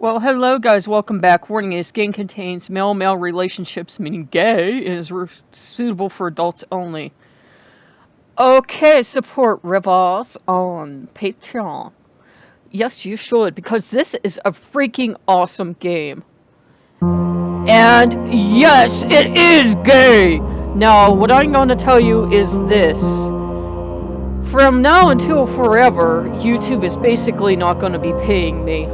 Well, hello guys, welcome back. Warning, this game contains male-male relationships, meaning gay, is suitable for adults only. Okay, support Rivals on Patreon. Yes, you should, because this is a freaking awesome game. And yes, it is gay! Now, what I'm going to tell you is this. From now until forever, YouTube is basically not going to be paying me.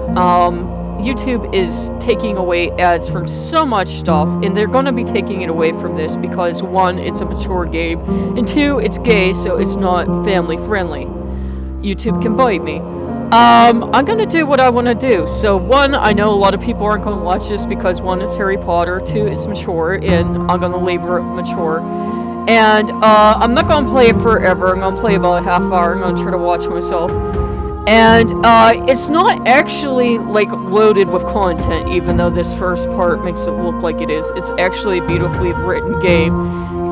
YouTube is taking away ads from so much stuff, and they're going to be taking it away from this because, one, it's a mature game, and two, it's gay, so it's not family friendly. YouTube can bite me. I'm going to do what I want to do. So, one, I know a lot of people aren't going to watch this because, one, it's Harry Potter, two, it's mature, and I'm going to label it mature. And, I'm not going to play it forever. I'm going to play about a half hour. I'm going to try to watch myself. And, it's not actually, like, loaded with content, even though this first part makes it look like it is. It's actually a beautifully written game.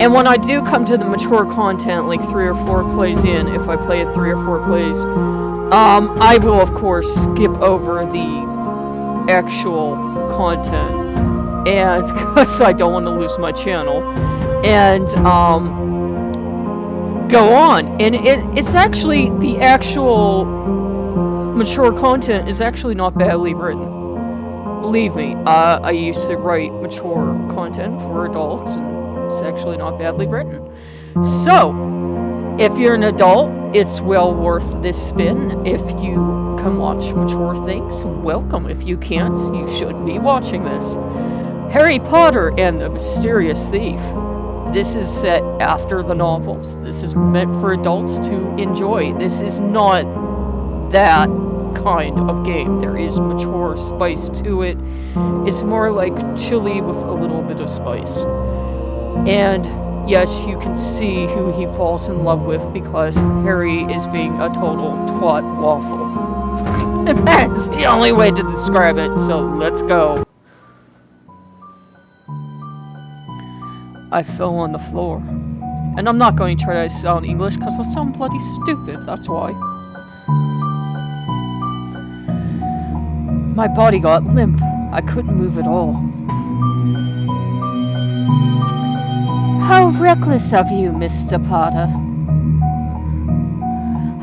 And when I do come to the mature content, like 3 or 4 plays in, if I play it 3 or 4 plays, I will, of course, skip over the actual content. And, because I don't want to lose my channel. And, go on. And it's actually, the actual mature content is actually not badly written. Believe me, I used to write mature content for adults, and it's actually not badly written. So, if you're an adult, it's well worth this spin. If you can watch mature things, welcome. If you can't, you shouldn't be watching this. Harry Potter and the Mysterious Thief. This is set after the novels. This is meant for adults to enjoy. This is not that kind of game. There is mature spice to it. It's more like chili with a little bit of spice. And yes, you can see who he falls in love with because Harry is being a total twat waffle. And that's the only way to describe it, so let's go. I fell on the floor. And I'm not going to try to sound English because I sound bloody stupid, that's why. My body got limp. I couldn't move at all. How reckless of you, Mr. Potter.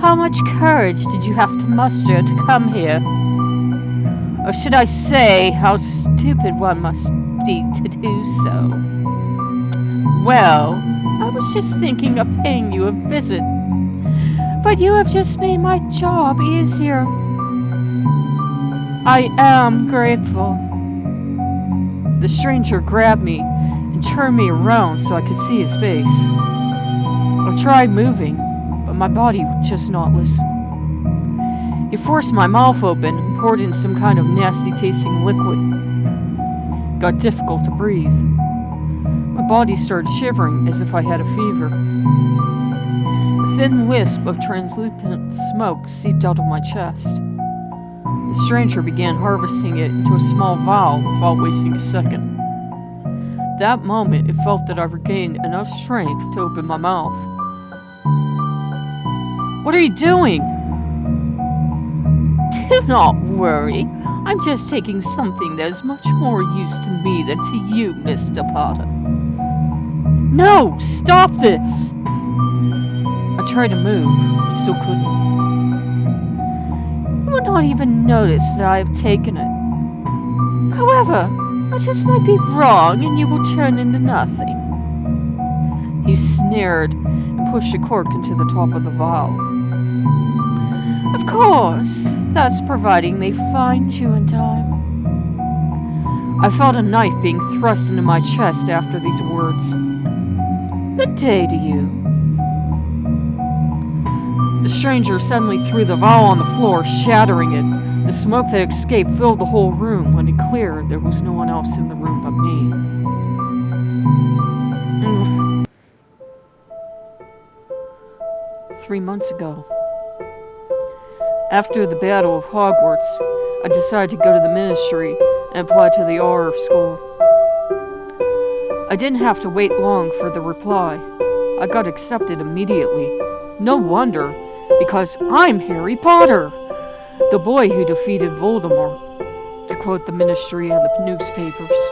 How much courage did you have to muster to come here? Or should I say, how stupid one must be to do so? Well, I was just thinking of paying you a visit. But you have just made my job easier. I am grateful. The stranger grabbed me and turned me around so I could see his face. I tried moving, but my body would just not listen. He forced my mouth open and poured in some kind of nasty-tasting liquid. It got difficult to breathe. My body started shivering as if I had a fever. A thin wisp of translucent smoke seeped out of my chest. The stranger began harvesting it into a small vial without wasting a second. At that moment, it felt that I regained enough strength to open my mouth. What are you doing? Do not worry. I'm just taking something that is much more use to me than to you, Mr. Potter. No! Stop this! I tried to move, but still couldn't. You will not even notice that I have taken it. However, I just might be wrong and you will turn into nothing. He sneered and pushed a cork into the top of the vial. Of course, that's providing they find you in time. I felt a knife being thrust into my chest after these words. Good day to you. The stranger suddenly threw the vial on the floor, shattering it. The smoke that escaped filled the whole room. When it cleared, there was no one else in the room but me. 3 months ago. After the Battle of Hogwarts, I decided to go to the Ministry and apply to the Auror school. I didn't have to wait long for the reply. I got accepted immediately. No wonder, because I'm Harry Potter, the boy who defeated Voldemort. to quote the ministry and the newspapers.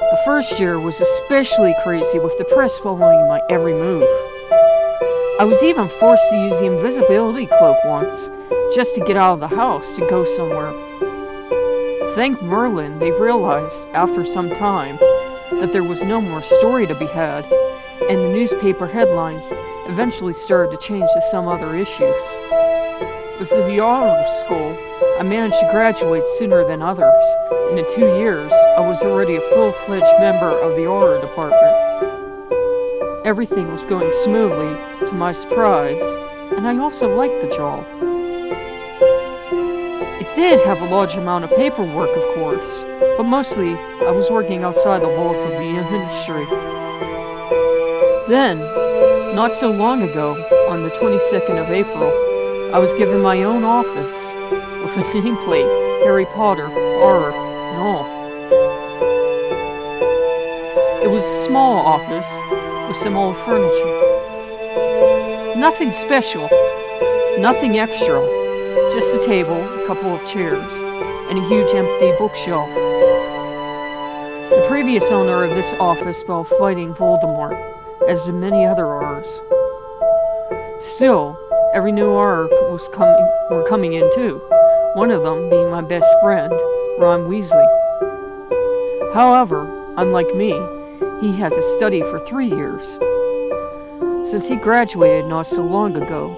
The first year was especially crazy, with the press following my every move. I was even forced to use the invisibility cloak once, just to get out of the house to go somewhere. Thank Merlin, they realized, after some time, that there was no more story to be had, and the newspaper headlines eventually started to change to some other issues. It was at the Auror school I managed to graduate sooner than others, and in 2 years I was already a full-fledged member of the Auror department. Everything was going smoothly, to my surprise, and I also liked the job. It did have a large amount of paperwork, of course, but mostly I was working outside the walls of the ministry. Then, not so long ago, on the 22nd of April, I was given my own office, with a nameplate, Harry Potter, horror, and all. It was a small office, with some old furniture. Nothing special, nothing extra, just a table, a couple of chairs, and a huge empty bookshelf. The previous owner of this office fell fighting Voldemort, as did many other Aurors. Still, every new Auror were coming in too, one of them being my best friend, Ron Weasley. However, unlike me, he had to study for 3 years. Since he graduated not so long ago,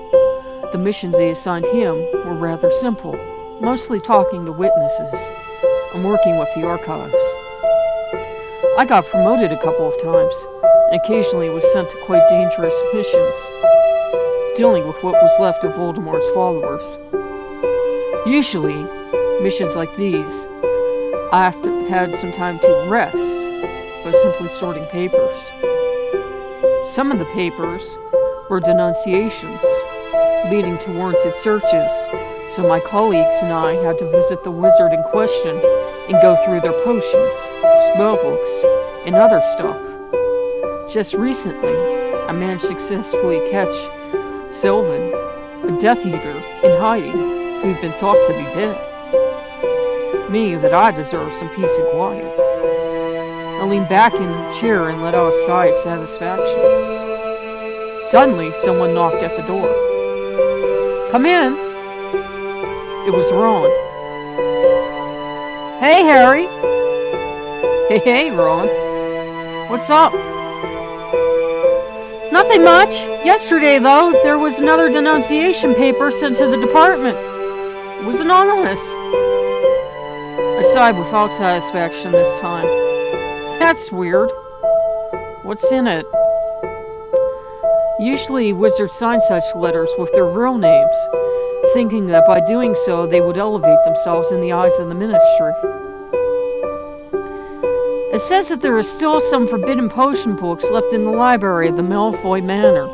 the missions they assigned him were rather simple, mostly talking to witnesses and working with the archives. I got promoted a couple of times, and occasionally was sent to quite dangerous missions, dealing with what was left of Voldemort's followers. Usually, missions like these, I had some time to rest, by simply sorting papers. Some of the papers were denunciations, leading to warranted searches, so my colleagues and I had to visit the wizard in question and go through their potions, spellbooks, and other stuff. Just recently, I managed to successfully catch Sylvan, a Death Eater, in hiding, who'd been thought to be dead, meaning that I deserved some peace and quiet. I leaned back in the chair and let out a sigh of satisfaction. Suddenly, someone knocked at the door. "Come in." It was Ron. "Hey, Harry." Hey, Ron. "What's up?" "Nothing much. Yesterday, though, there was another denunciation paper sent to the department. It was anonymous." I sighed without satisfaction this time. "That's weird. What's in it?" Usually, wizards sign such letters with their real names, thinking that by doing so they would elevate themselves in the eyes of the ministry. It says that there are still some forbidden potion books left in the library of the Malfoy Manor.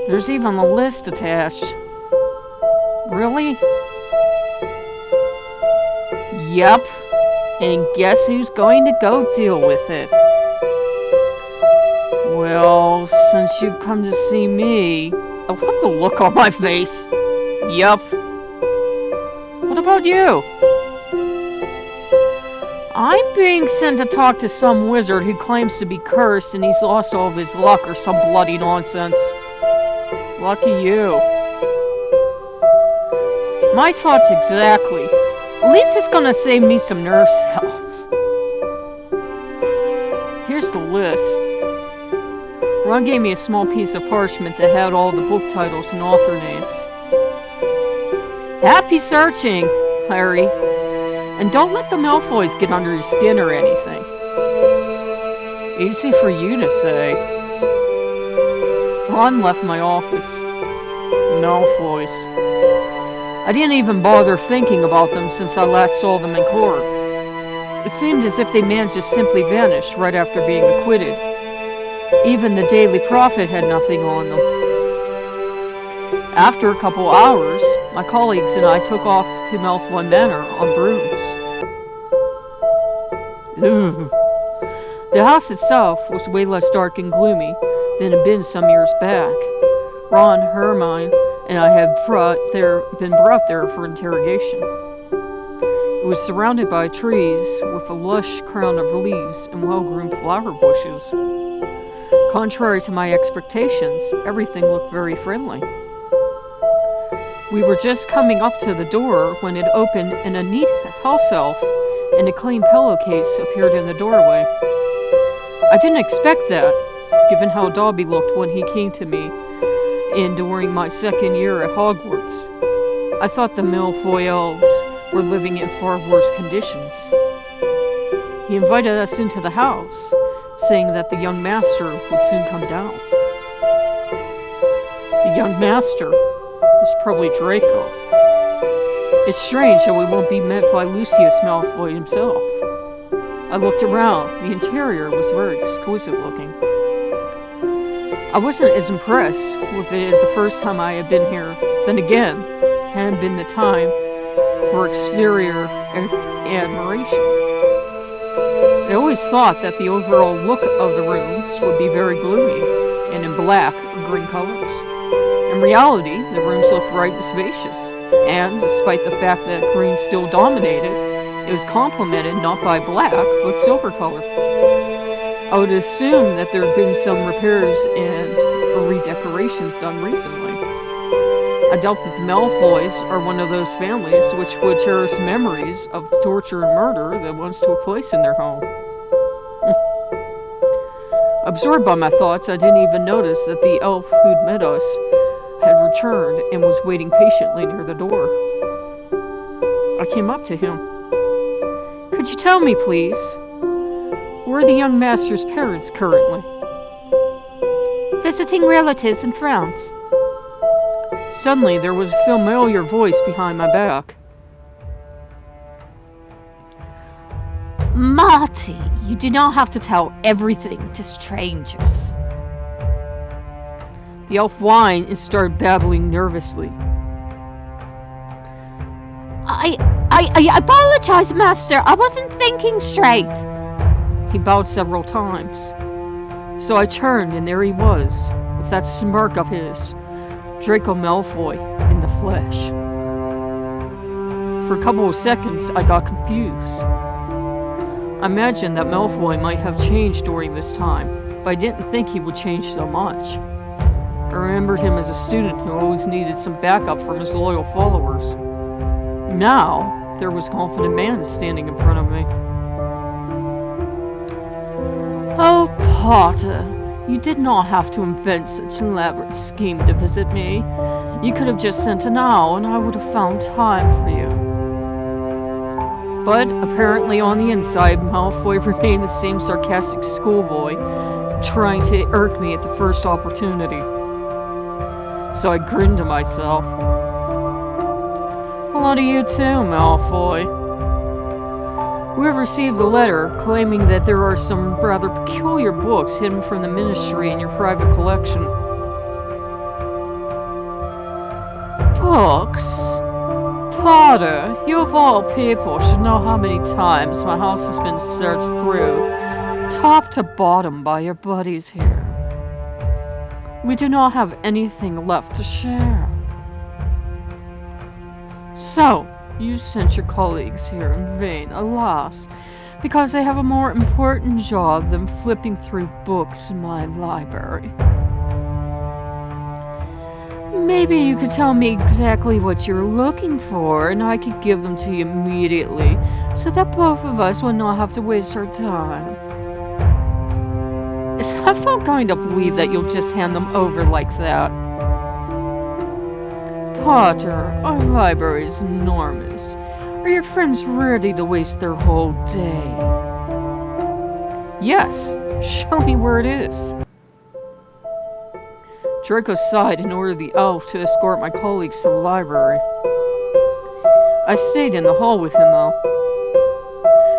There's even a list attached. Really? Yep. And guess who's going to go deal with it? Well, since you've come to see me, I love the look on my face. Yup. What about you? I'm being sent to talk to some wizard who claims to be cursed and he's lost all of his luck or some bloody nonsense. Lucky you. My thoughts exactly. At least it's gonna save me some nerve cells. Here's the list. Ron gave me a small piece of parchment that had all the book titles and author names. Happy searching, Harry. And don't let the Malfoys get under your skin or anything. Easy for you to say. Ron left my office. Malfoys. I didn't even bother thinking about them since I last saw them in court. It seemed as if they managed to simply vanish right after being acquitted. Even the Daily Prophet had nothing on them. After a couple hours, my colleagues and I took off to Malfoy Manor on brooms. Ooh. The house itself was way less dark and gloomy than it had been some years back. Ron, Hermione, and I had been brought there for interrogation. It was surrounded by trees with a lush crown of leaves and well-groomed flower bushes. Contrary to my expectations, everything looked very friendly. We were just coming up to the door when it opened and a neat house elf in a clean pillowcase appeared in the doorway. I didn't expect that, given how Dobby looked when he came to me during my second year at Hogwarts. I thought the Malfoy elves were living in far worse conditions. He invited us into the house, saying that the young master would soon come down. The young master is probably Draco. It's strange that we won't be met by Lucius Malfoy himself. I looked around. The interior was very exquisite looking. I wasn't as impressed with it as the first time I had been here. Then again, hadn't been the time for exterior admiration. I always thought that the overall look of the rooms would be very gloomy and in black or green colors. In reality, the rooms looked bright and spacious, and despite the fact that green still dominated, it was complemented not by black, but silver color. I would assume that there had been some repairs and redecorations done recently. I doubt that the Malfoys are one of those families which would cherish memories of torture and murder that once took place in their home. Absorbed by my thoughts, I didn't even notice that the elf who'd met us had returned and was waiting patiently near the door. I came up to him. "Could you tell me, please, where are the young master's parents currently?" "Visiting relatives in France." Suddenly, there was a familiar voice behind my back. "Marty, you do not have to tell everything to strangers." The elf whined and started babbling nervously. I apologize, Master. I wasn't thinking straight." He bowed several times. So I turned, and there he was, with that smirk of his, Draco Malfoy in the flesh. For a couple of seconds, I got confused. I imagined that Malfoy might have changed during this time, but I didn't think he would change so much. I remembered him as a student who always needed some backup from his loyal followers. Now, there was a confident man standing in front of me. "Oh, Potter, you did not have to invent such an elaborate scheme to visit me. You could have just sent an owl and I would have found time for you." But apparently on the inside, Malfoy remained the same sarcastic schoolboy, trying to irk me at the first opportunity. So I grinned to myself. "Hello to you too, Malfoy. We have received a letter claiming that there are some rather peculiar books hidden from the Ministry in your private collection." "Books? Potter, you of all people should know how many times my house has been searched through, top to bottom, by your buddies here. We do not have anything left to share. So, you sent your colleagues here in vain, alas, because they have a more important job than flipping through books in my library. Maybe you could tell me exactly what you're looking for, and I could give them to you immediately, so that both of us would not have to waste our time." I'm not going to believe that you'll just hand them over like that. Potter, our library is enormous. Are your friends ready to waste their whole day? Yes, show me where it is. Draco sighed and ordered the elf to escort my colleagues to the library. I stayed in the hall with him, though.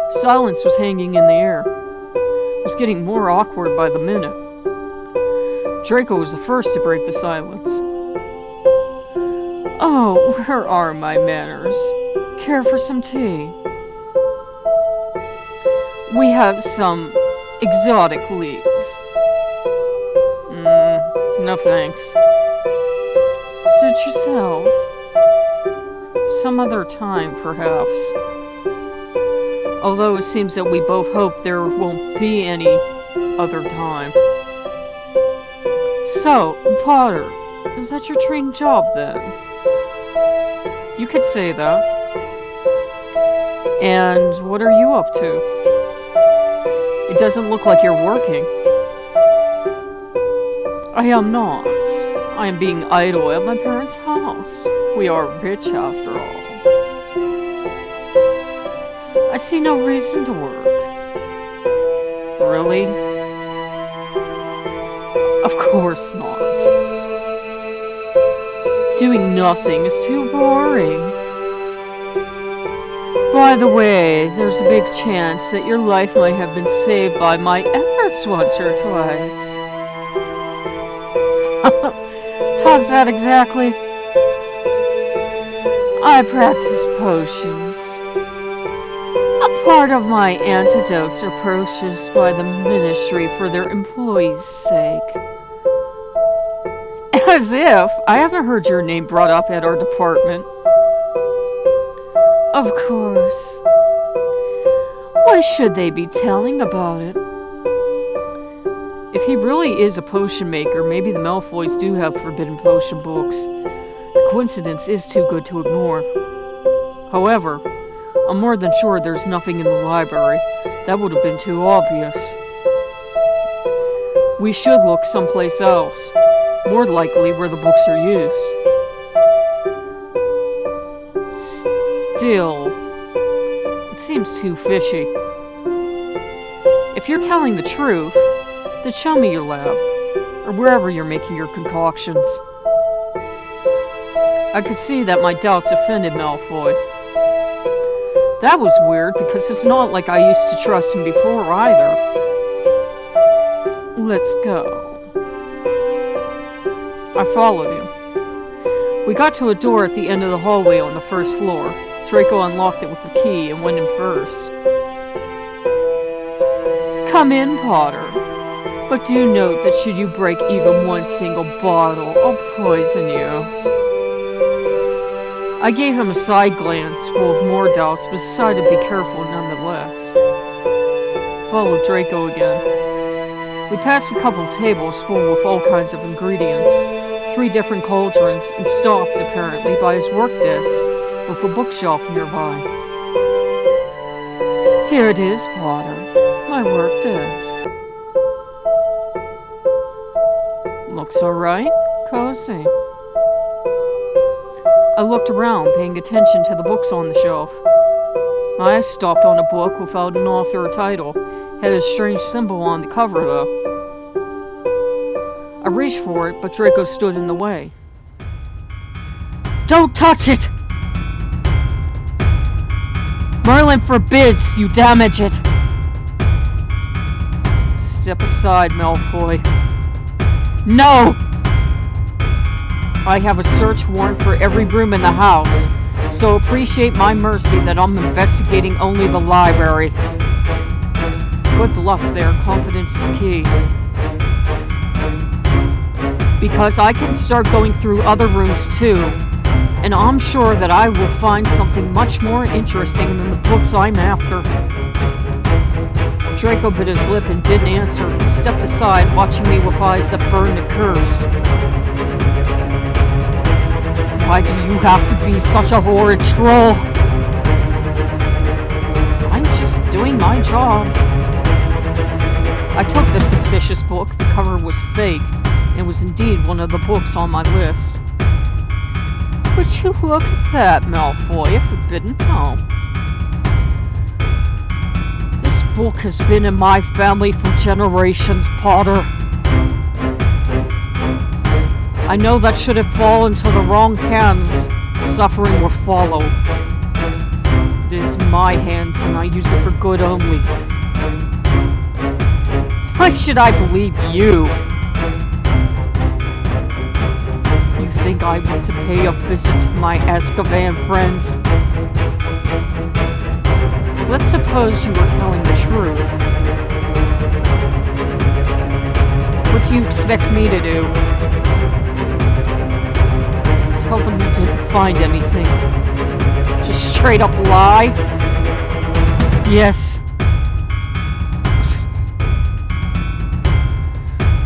Silence was hanging in the air. It was getting more awkward by the minute. Draco was the first to break the silence. "Oh, where are my manners? Care for some tea? We have some exotic leaves." No thanks. suit yourself. Some other time, perhaps. Although it seems that we both hope there won't be any other time. So, Potter, is that your dream job then? You could say that. And what are you up to? It doesn't look like you're working. I am not. I am being idle at my parents' house. We are rich after all. I see no reason to work. Really? Of course not. Doing nothing is too boring. By the way, there's a big chance that your life might have been saved by my efforts once or twice. How's that exactly? I practice potions. A part of my antidotes are purchased by the ministry for their employees' sake. As if! I haven't heard your name brought up at our department. Of course. Why should they be telling about it? If he really is a potion maker, maybe the Malfoys do have forbidden potion books. The coincidence is too good to ignore. However, I'm more than sure there's nothing in the library. That would have been too obvious. We should look someplace else. More likely where the books are used. Still, it seems too fishy. If you're telling the truth, then show me your lab, or wherever you're making your concoctions. I could see that my doubts offended Malfoy. That was weird, because it's not like I used to trust him before either. Let's go. I followed him. We got to a door at the end of the hallway on the first floor. Draco unlocked it with a key and went in first. Come in, Potter. But do note that should you break even one single bottle, I'll poison you. I gave him a side glance full of more doubts, but decided to be careful nonetheless. Followed Draco again. We passed a couple tables full with all kinds of ingredients, 3 different cauldrons, and stopped, apparently, by his work desk, with a bookshelf nearby. Here it is, Potter. My work desk. Looks alright. Cozy. I looked around, paying attention to the books on the shelf. My eyes stopped on a book without an author or title. Had a strange symbol on the cover, though. I reached for it, but Draco stood in the way. Don't touch it! Merlin forbids you damage it! Step aside, Malfoy. No! I have a search warrant for every room in the house, so appreciate my mercy that I'm investigating only the library. Good bluff there, confidence is key. Because I can start going through other rooms too, and I'm sure that I will find something much more interesting than the books I'm after. Draco bit his lip and didn't answer. He stepped aside, watching me with eyes that burned and cursed. Why do you have to be such a horrid troll? I'm just doing my job. I took the suspicious book. The cover was fake. It was indeed one of the books on my list. Would you look at that, Malfoy, a forbidden tome. This book has been in my family for generations, Potter. I know that should have fallen to the wrong hands, suffering will follow. It is my hands and I use it for good only. Why should I believe you? You think I want to pay a visit to my Azkaban friends? Let's suppose you were telling the truth. What do you expect me to do? Tell them you didn't find anything. Just straight up lie? Yes.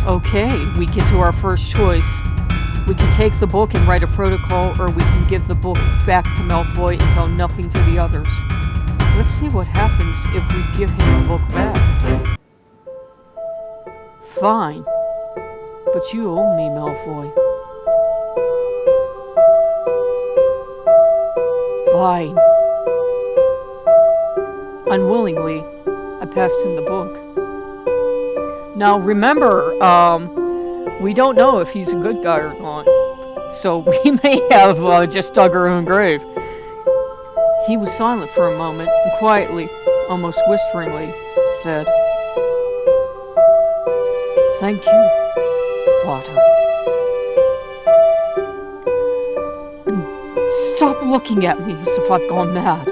Okay, we get to our first choice. We can take the book and write a protocol, or we can give the book back to Malfoy and tell nothing to the others. Let's see what happens if we give him the book back. Fine. But you owe me, Malfoy. Fine. Unwillingly, I passed him the book. Now remember, we don't know if he's a good guy or not. So we may have just dug our own grave. He was silent for a moment and quietly, almost whisperingly, said, "Thank you, Potter." Stop looking at me as if I've gone mad.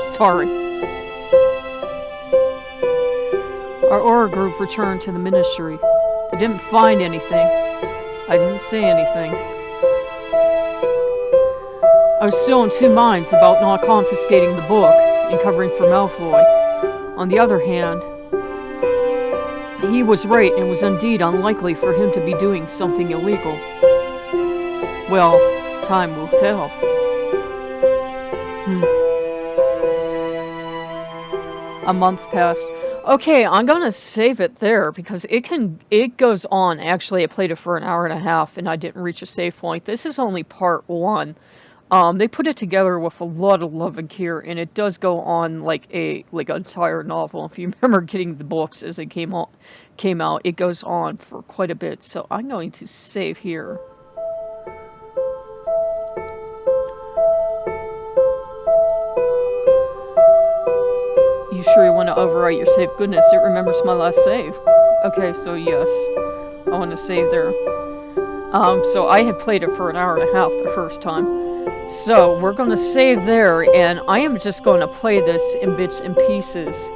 Sorry. Our Auror group returned to the ministry. They didn't find anything. I didn't say anything. I was still in two minds about not confiscating the book and covering for Malfoy. On the other hand, he was right, and it was indeed unlikely for him to be doing something illegal. Well, time will tell. A month passed. Okay, I'm gonna save it there because it goes on. Actually, I played it for an hour and a half and I didn't reach a save point. This is only part one. They put it together with a lot of love and care, and it does go on like an entire novel. If you remember getting the books as they came out, it goes on for quite a bit. So I'm going to save here. You sure you want to overwrite your save? Goodness, it remembers my last save. Okay, so yes, I want to save there. So I had played it for an hour and a half the first time. So we're going to save there, and I am just going to play this in bits and pieces.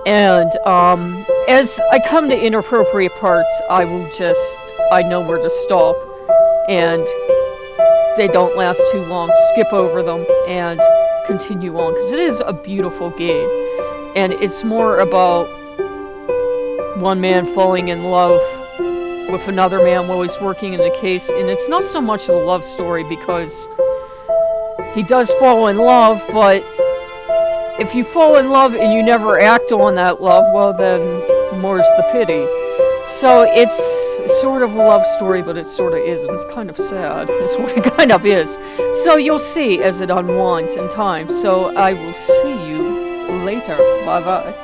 And as I come to inappropriate parts, I know where to stop, and they don't last too long. Skip over them and continue on, because it is a beautiful game, and it's more about one man falling in love with another man while he's working in the case, and it's not so much the love story, because he does fall in love, but if you fall in love and you never act on that love, well then, more's the pity. So it's sort of a love story, but it sort of isn't. It's kind of sad, is what it kind of is. So you'll see as it unwinds in time. So I will see you later. Bye-bye.